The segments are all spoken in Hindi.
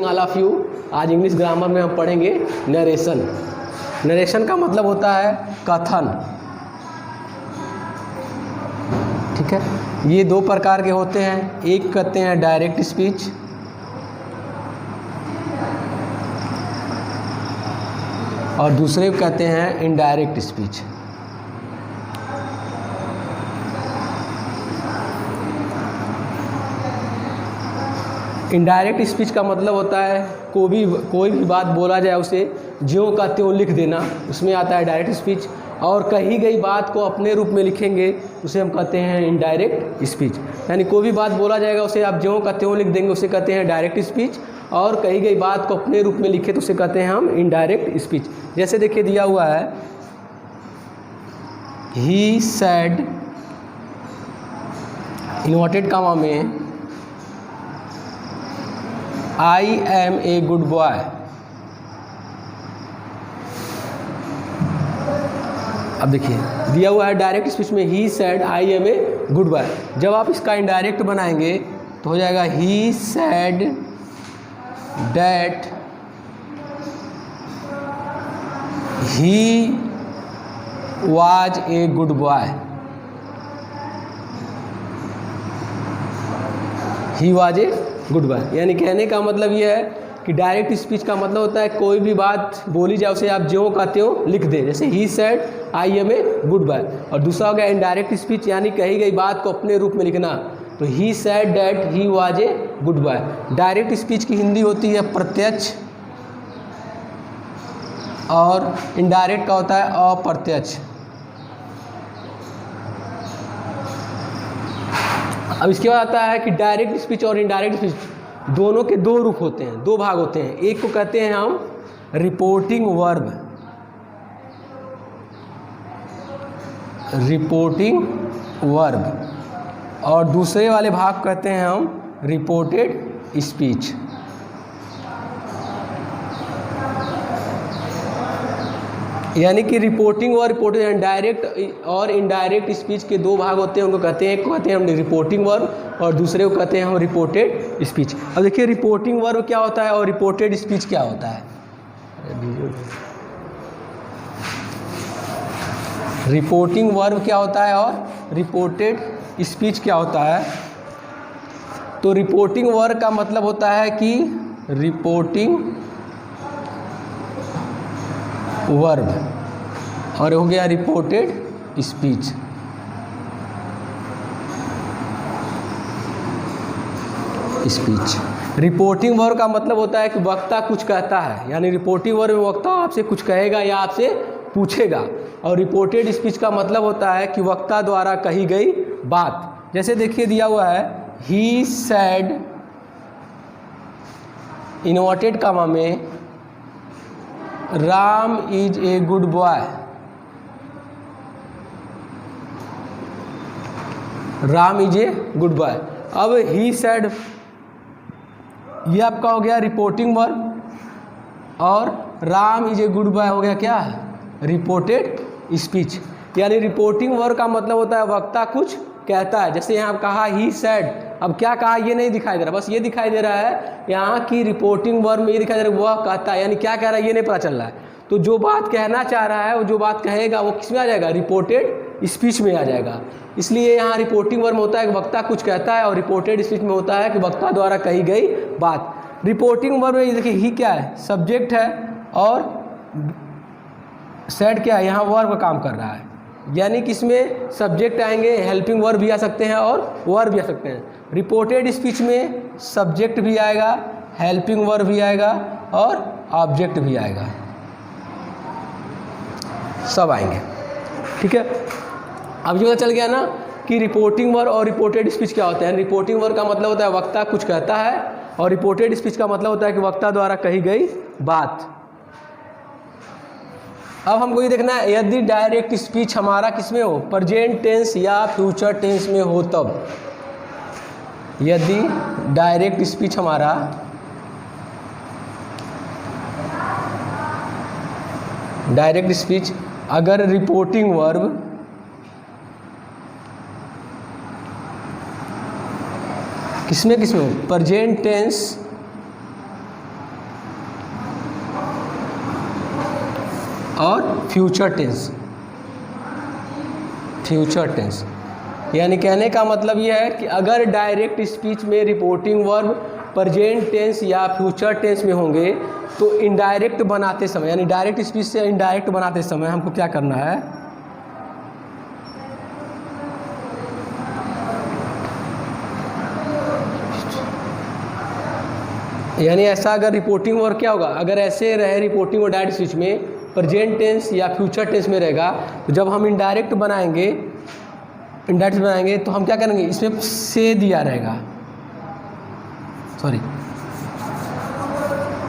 Morning all of you. आज इंग्लिश ग्रामर में हम पढ़ेंगे नरेशन। नरेशन का मतलब होता है कथन। ठीक है, ये दो प्रकार के होते हैं, एक कहते हैं डायरेक्ट स्पीच और दूसरे को कहते हैं इनडायरेक्ट स्पीच। इनडायरेक्ट स्पीच का मतलब होता है कोई भी बात बोला जाए उसे ज्यों का त्यों लिख देना, उसमें आता है डायरेक्ट स्पीच। और कही गई बात को अपने रूप में लिखेंगे उसे हम कहते हैं इनडायरेक्ट स्पीच। यानी कोई भी बात बोला जाएगा उसे आप ज्यों का त्यों लिख देंगे उसे कहते हैं डायरेक्ट स्पीच, और कही गई बात को अपने रूप में लिखे तो उसे कहते हैं हम इनडायरेक्ट स्पीच। जैसे देखिए दिया हुआ है, ही सैड इन्वर्टेड कॉमा में I am a good boy. अब देखिए दिया हुआ है डायरेक्ट स्पीच में he said I am a good boy. जब आप इसका इनडायरेक्ट बनाएंगे तो हो जाएगा he said that he was a good boy. He was a good boy, यानी कहने का मतलब ये है कि डायरेक्ट स्पीच का मतलब होता है कोई भी बात बोली जाए उसे आप ज्यों का त्यों लिख दें, जैसे ही said I am a good boy. और दूसरा हो गया इनडायरेक्ट स्पीच, यानी कही गई बात को अपने रूप में लिखना, तो he said that he was a good boy. Direct speech की हिंदी होती है प्रत्यक्ष और इनडायरेक्ट का होता है अप्रत्यक्ष। अब इसके बाद आता है कि डायरेक्ट स्पीच और इनडायरेक्ट स्पीच दोनों के दो रूप होते हैं, दो भाग होते हैं। एक को कहते हैं हम रिपोर्टिंग वर्ब, रिपोर्टिंग वर्ब, और दूसरे वाले भाग कहते हैं हम रिपोर्टेड स्पीच। यानी कि रिपोर्टिंग और रिपोर्टेड डायरेक्ट और इनडायरेक्ट स्पीच के दो भाग होते हैं, उनको कहते हैं, एक को कहते हैं हम रिपोर्टिंग वर्ब और दूसरे को कहते हैं हम रिपोर्टेड स्पीच। अब देखिए रिपोर्टिंग वर्ब क्या होता है और रिपोर्टेड स्पीच क्या होता है। रिपोर्टिंग वर्ब क्या होता है और रिपोर्टेड स्पीच क्या होता है। तो रिपोर्टिंग वर्ब का मतलब होता है कि रिपोर्टिंग वर्ब, और हो गया reported speech. Speech reporting verb का मतलब होता है कि वक्ता कुछ कहता है, यानी रिपोर्टिंग वर्ब में वक्ता आपसे कुछ कहेगा या आपसे पूछेगा। और रिपोर्टेड स्पीच का मतलब होता है कि वक्ता द्वारा कही गई बात। जैसे देखिए दिया हुआ है, ही सैड इन्वर्टेड कॉमा में Ram is a good boy. Ram is a good boy. अब ही सैड ये आपका हो गया रिपोर्टिंग वर्ब, और Ram is a good boy हो गया क्या, रिपोर्टेड स्पीच। यानी रिपोर्टिंग वर्ब का मतलब होता है वक्ता कुछ कहता है। जैसे यहाँ कहा ही सैड, अब क्या कहा ये नहीं दिखाई दे रहा, बस ये दिखाई दे रहा है यहाँ की रिपोर्टिंग वर्ब में ये दिखाई दे रहा है वह कहता है, यानी क्या कह रहा है ये नहीं पता चल रहा है। तो जो बात कहना चाह रहा है वो जो बात कहेगा वो किस में आ जाएगा, रिपोर्टेड स्पीच में आ जाएगा। इसलिए यहाँ रिपोर्टिंग वर्ब में होता है कि वक्ता कुछ कहता है, और रिपोर्टेड स्पीच में होता है कि वक्ता द्वारा कही गई बात। रिपोर्टिंग वर्ब में देखिए ही क्या है, सब्जेक्ट है, और सैड क्या है, यहाँ वर्ब का काम कर रहा है। यानी कि इसमें सब्जेक्ट आएंगे, हेल्पिंग वर्ब भी आ सकते हैं और वर्ब भी आ सकते हैं। रिपोर्टेड स्पीच में सब्जेक्ट भी आएगा, हेल्पिंग वर्ब भी आएगा और ऑब्जेक्ट भी आएगा, सब आएंगे। ठीक है, अब ये पता चल गया ना कि रिपोर्टिंग वर्ब और रिपोर्टेड स्पीच क्या होता है। रिपोर्टिंग वर्ब का मतलब होता है वक्ता कुछ कहता है, और रिपोर्टेड स्पीच का मतलब होता है कि वक्ता द्वारा कही गई बात। अब हमको ये देखना है यदि डायरेक्ट स्पीच हमारा किस में हो, प्रेजेंट टेंस या फ्यूचर टेंस में हो तब। यदि डायरेक्ट स्पीच हमारा डायरेक्ट स्पीच अगर रिपोर्टिंग वर्ब किसमें हो, प्रेजेंट टेंस और फ्यूचर टेंस। फ्यूचर टेंस यानी कहने का मतलब यह है कि अगर डायरेक्ट स्पीच में रिपोर्टिंग वर्ब प्रेजेंट टेंस या फ्यूचर टेंस में होंगे तो इनडायरेक्ट बनाते समय, यानी डायरेक्ट स्पीच से इनडायरेक्ट बनाते समय हमको क्या करना है, यानी ऐसा अगर रिपोर्टिंग वर्ब क्या होगा, अगर ऐसे रहे रिपोर्टिंग और डायरेक्ट स्पीच में प्रेजेंट टेंस या फ्यूचर टेंस में रहेगा तो जब हम इनडायरेक्ट बनाएंगे तो हम क्या करेंगे, इसमें से दिया रहेगा,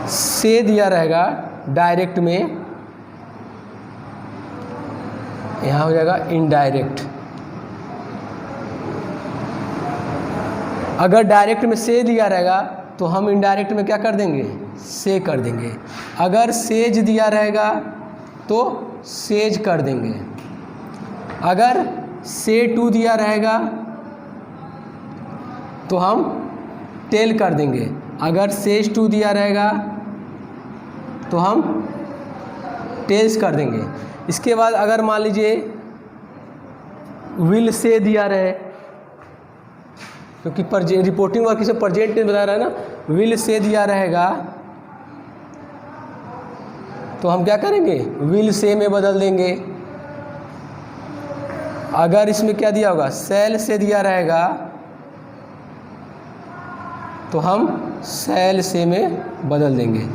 से दिया रहेगा डायरेक्ट में, यहाँ हो जाएगा इनडायरेक्ट। अगर डायरेक्ट में से दिया रहेगा तो हम इनडायरेक्ट में क्या कर देंगे, से कर देंगे। अगर सेज दिया रहेगा तो सेज कर देंगे। अगर से टू दिया रहेगा तो हम टेल कर देंगे। अगर सेज टू दिया रहेगा तो हम टेल्स कर देंगे। इसके बाद अगर मान लीजिए विल से दिया रहे, क्योंकि रिपोर्टिंग वर्ब किसे प्रेजेंट टेंस बता रहा है ना, विल से दिया रहेगा तो हम क्या करेंगे, विल से में बदल देंगे। अगर इसमें क्या दिया होगा, सेल से दिया रहेगा तो हम सेल से में बदल देंगे।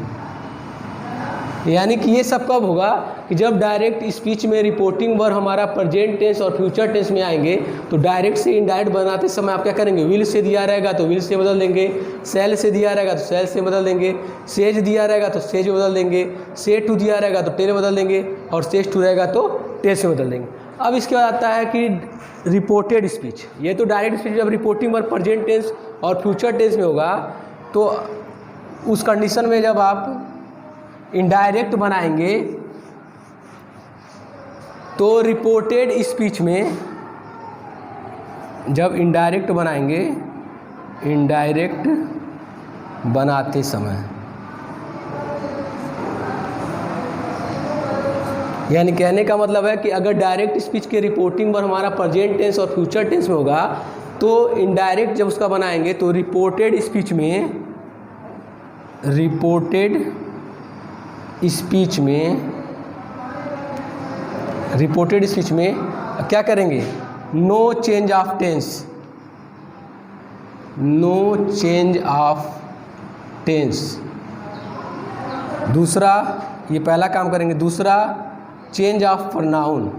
यानी कि ये सब कब होगा कि जब डायरेक्ट स्पीच में रिपोर्टिंग वर्ब हमारा प्रेजेंट टेंस और फ्यूचर टेंस में आएंगे तो डायरेक्ट से इनडायरेक्ट बनाते समय आप क्या करेंगे, विल से दिया रहेगा तो विल से बदल देंगे, सेल से दिया रहेगा तो सेल से बदल देंगे, सेज दिया रहेगा तो सेज बदल देंगे, से टू दिया रहेगा तो टेल बदल देंगे और सेज टू रहेगा तो टेल से बदल देंगे। अब इसके बाद आता है कि रिपोर्टेड स्पीच। ये तो डायरेक्ट स्पीच जब रिपोर्टिंग वर्ब प्रेजेंट टेंस और फ्यूचर टेंस में होगा तो उस कंडीशन में जब आप इनडायरेक्ट बनाएंगे तो रिपोर्टेड स्पीच में जब इनडायरेक्ट बनाएंगे, इनडायरेक्ट बनाते समय, यानी कहने का मतलब है कि अगर डायरेक्ट स्पीच के रिपोर्टिंग वर्ब हमारा प्रेजेंट टेंस और फ्यूचर टेंस में होगा तो इनडायरेक्ट जब उसका बनाएंगे तो रिपोर्टेड स्पीच में क्या करेंगे, no change of tense, no change of tense. दूसरा, ये पहला काम करेंगे। दूसरा, change of pronoun,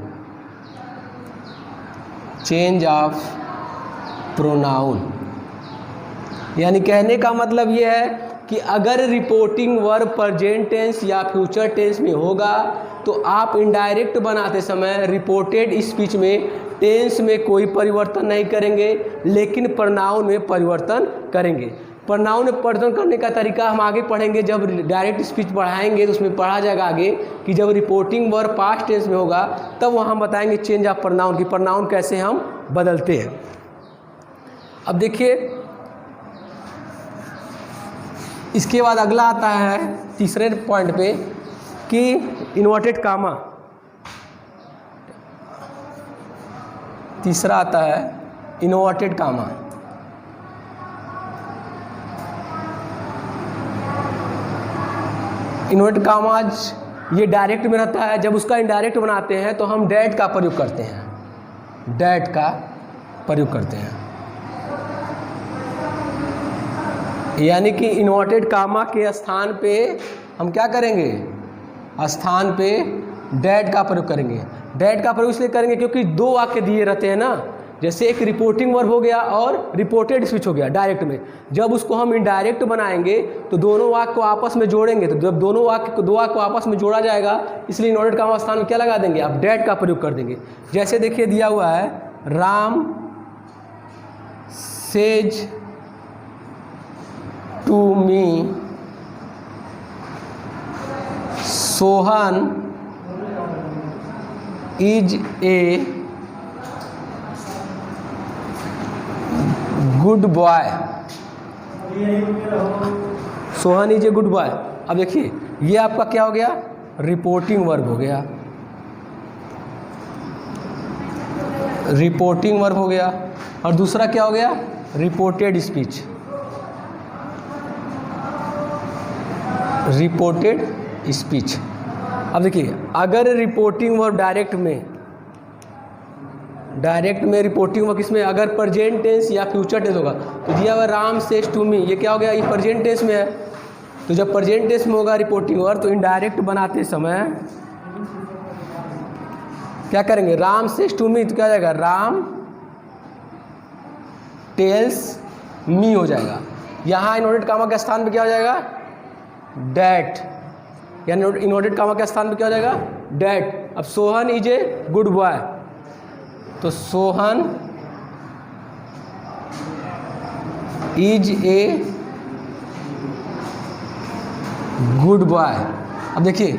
change of pronoun. यानी कहने का मतलब ये है कि अगर रिपोर्टिंग वर्ब प्रेजेंट टेंस या फ्यूचर टेंस में होगा तो आप इनडायरेक्ट बनाते समय रिपोर्टेड स्पीच में टेंस में कोई परिवर्तन नहीं करेंगे लेकिन प्रोनाउन में परिवर्तन करेंगे। प्रोनाउन में परिवर्तन करने का तरीका हम आगे पढ़ेंगे, जब डायरेक्ट स्पीच पढ़ाएंगे तो उसमें पढ़ा जाएगा आगे कि जब रिपोर्टिंग वर्ब पास्ट टेंस में होगा तब वहाँ हम बताएंगे चेंज ऑफ प्रोनाउन की प्रोनाउन कैसे हम बदलते हैं। अब देखिए इसके बाद अगला आता है तीसरे पॉइंट पे कि इन्वर्टेड कामा। तीसरा आता है इन्वर्टेड कामा। इन्वर्टेड कामाज ये डायरेक्ट में रहता है, जब उसका इनडायरेक्ट बनाते हैं तो हम डैट का प्रयोग करते हैं, डैट का प्रयोग करते हैं। यानी कि इन्वर्टेड कामा के स्थान पे हम क्या करेंगे, स्थान पे डैट का प्रयोग करेंगे। डैट का प्रयोग इसलिए करेंगे क्योंकि दो वाक्य दिए रहते हैं ना, जैसे एक रिपोर्टिंग वर्ब हो गया और रिपोर्टेड स्पीच हो गया डायरेक्ट में। जब उसको हम इनडायरेक्ट बनाएंगे तो दोनों वाक्य को आपस में जोड़ेंगे, तो जब दो वाक्य को आपस में जोड़ा जाएगा इसलिए इन्वर्टेड कामा स्थान में क्या लगा देंगे, आप डैट का प्रयोग कर देंगे। जैसे देखिए दिया हुआ है, Ram says to me Sohan is a good boy. Sohan is a good boy. अब देखिए ये आपका क्या हो गया, रिपोर्टिंग वर्ब हो गया, रिपोर्टिंग वर्ब हो गया। और दूसरा क्या हो गया? Reported speech, reported speech. अब देखिए, अगर रिपोर्टिंग वर्ब डायरेक्ट में रिपोर्टिंग वर्ब किसमें, अगर प्रेजेंट टेंस या फ्यूचर टेंस होगा तो दिया हुआ राम सेज टू मी, ये क्या हो गया? ये प्रेजेंट टेंस में है। तो जब प्रेजेंट टेंस में होगा रिपोर्टिंग वर्ब तो इनडायरेक्ट बनाते समय क्या करेंगे? राम सेज टू मी तो क्या हो जाएगा? राम टेल्स मी हो जाएगा। यहाँ इनवर्टेड कामा के स्थान पे क्या हो जाएगा? डैट, यानी इनवर्टेड कामा के स्थान पे क्या हो जाएगा? डैट। अब Sohan is a good boy, तो Sohan is a good boy. अब देखिए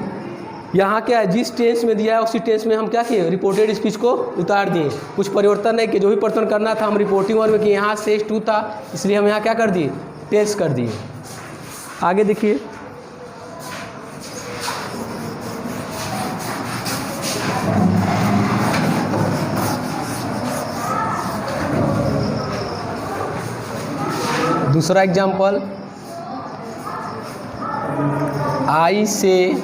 यहाँ क्या है, जिस टेंस में दिया है उसी टेंस में हम क्या किए? रिपोर्टेड स्पीच को उतार दिए, कुछ परिवर्तन नहीं किए। जो भी परिवर्तन करना था हम रिपोर्टिंग वर्ब में किए। यहाँ सेज टू था इसलिए हम यहाँ क्या कर दिए? टेल्स कर दिए। आगे देखिए, दूसरा एग्जाम्पल, आई से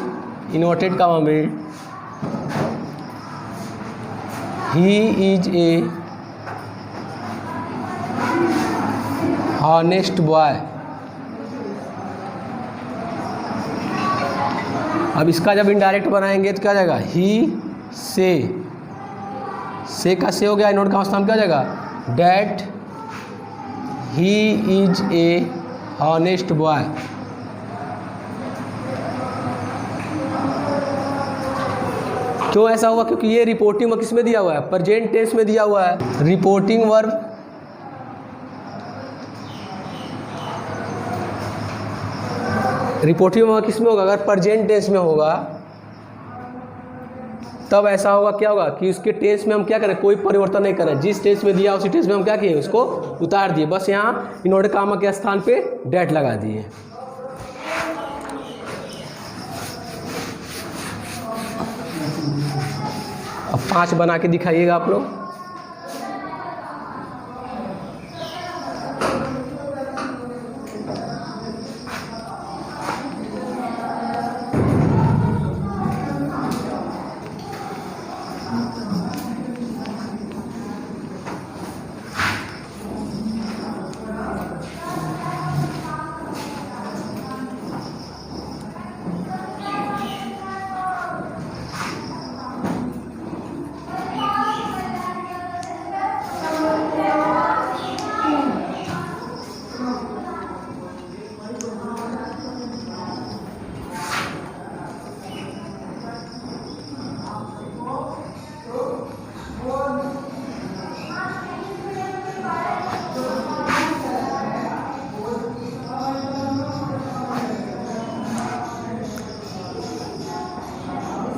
इन्वर्टेड कामा में he is a honest boy. अब इसका जब इनडायरेक्ट बनाएंगे तो क्या हो जाएगा? ही से का से हो गया, इनवर्टेड कामा स्थान क्या हो जाएगा? That he is a honest boy. क्यों ऐसा हुआ? क्योंकि ये रिपोर्टिंग वर्ब किस में दिया हुआ है? प्रेजेंट टेंस में दिया हुआ है। रिपोर्टिंग वर्ब किस में होगा? अगर प्रेजेंट टेंस में होगा तब ऐसा होगा, क्या होगा कि उसके टेंस में हम क्या करें? कोई परिवर्तन नहीं करें। जिस टेंस में दिया उसी टेंस में हम क्या किए? उसको उतार दिए। बस यहाँ इनवर्टेड कामा के स्थान पे डैट लगा दिए। अब 5 बना के दिखाइएगा आप लोग।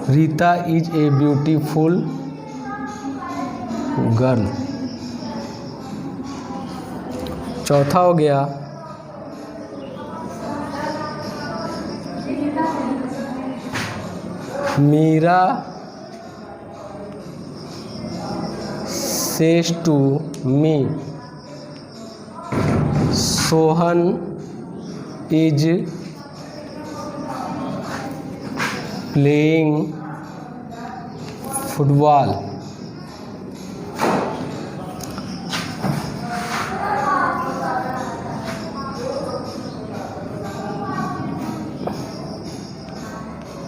Rita is a beautiful girl. चौथा हो गया, Meera says to me Sohan is playing football.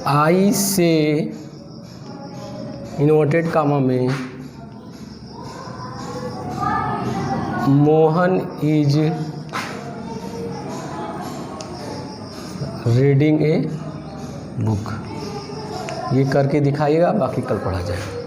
I say inverted comma में Mohan is reading a book. ये करके दिखाइएगा, बाकी कल पढ़ा जाएगा।